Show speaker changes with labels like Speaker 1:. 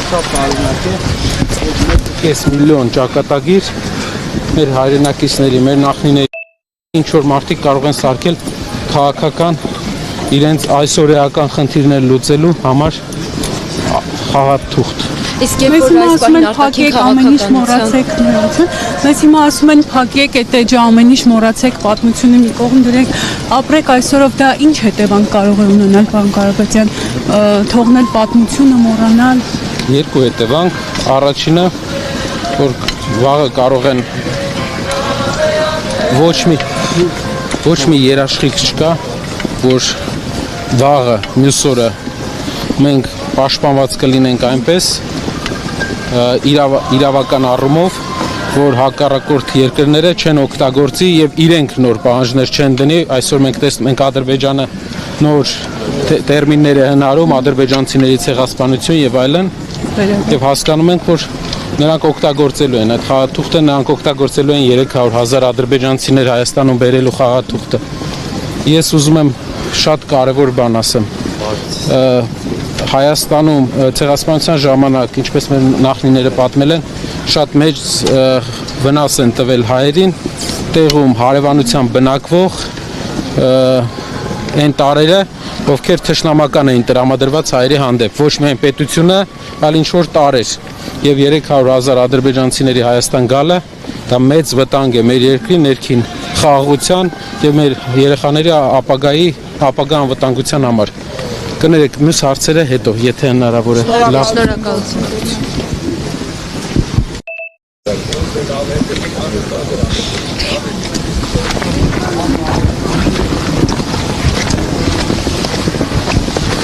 Speaker 1: շատ տարօրինակ է, որ 1.5 միլիոն ճակատագիր մեր հայրենակիցների, մեր նախնիների, ինչ որ մարդիկ կարող են սարքել քաղաքական իրենց այսօրեական խնդիրներ լուծելու համար խաղաթուղթ։
Speaker 2: Իսկ երբ որ այս բանին արտաքին քաղաքականության
Speaker 3: մեզ հիմա ասում են փակեք այդ էջը ամեն ինչ մոռացեք պատմությունը մի կողմ դրեք ապրեք այսօրով դա ինչ հետևանք կարող է ունենալ պարոն Կարապետյան թողնել պատմությունը մոռանալ
Speaker 1: Երկու հետևանք առաջինը որ վաղը կարող են ոչ մի երաշխիք չկա որ վաղը մյուս օրը մենք պաշտպանված կլինենք այնպես իրավական առումով, որ հակառակորդ երկրները չեն օգտագործի եւ իրենք նոր պահանջներ չեն դնի, այսօր մենք Ադրբեջանը նոր տերմիններ է հնարում ադրբեջանցիների ցեղասպանություն եւ այլն եւ հասկանում ենք, որ նրանք օգտագործելու են այդ խաղաթուղթը, նրանք օգտագործելու են 300,000 ադրբեջանցիներ Հայաստանում բերելու խաղաթուղթը։ Ես ուզում եմ շատ կարևոր բան ասեմ։ Հայաստանում ցեղասպանության ժամանակ, ինչպես մեր նախնիները պատմել են, շատ մեծ վնաս են տվել հայերին, տեղում հարևանությամբ բնակվող այն տարերը, ովքեր թշնամական էին տրամադրված հայերի հանդեպ, ոչ միայն պետությունը, այլ ինչ որ տարեր, եւ 300,000 ադրբեջանցիների Հայաստան գալը, դա մեծ վտանգ է մեր երկրի ներքին խաղաղության եւ մեր երեխաների ապագա անվտանգության համար։ Կներեք, մյուս հարցերը հետո, եթե հնարավոր է։
Speaker 2: Շնորհակալություն։